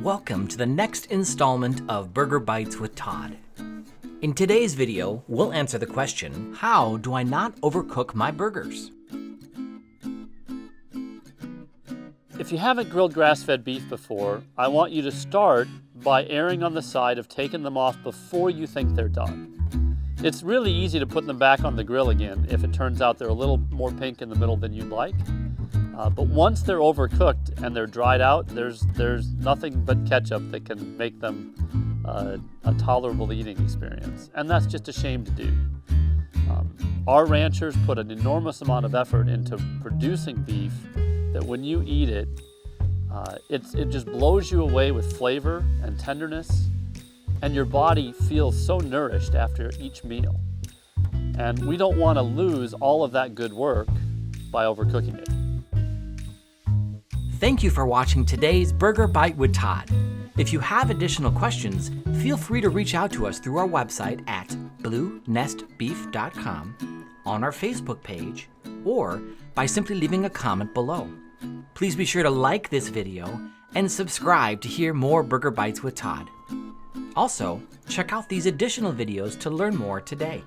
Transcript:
Welcome to the next installment of Burger Bites with Todd. In today's video, we'll answer the question, how do I not overcook my burgers? If you haven't grilled grass-fed beef before, I want you to start by erring on the side of taking them off before you think they're done. It's really easy to put them back on the grill again if it turns out they're a little more pink in the middle than you'd like. But once they're overcooked and they're dried out, there's nothing but ketchup that can make them a tolerable eating experience. And that's just a shame to do. Our ranchers put an enormous amount of effort into producing beef that when you eat it, it just blows you away with flavor and tenderness, and your body feels so nourished after each meal. And we don't want to lose all of that good work by overcooking it. Thank you for watching today's Burger Bite with Todd. If you have additional questions, feel free to reach out to us through our website at bluenestbeef.com, on our Facebook page, or by simply leaving a comment below. Please be sure to like this video and subscribe to hear more Burger Bites with Todd. Also, check out these additional videos to learn more today.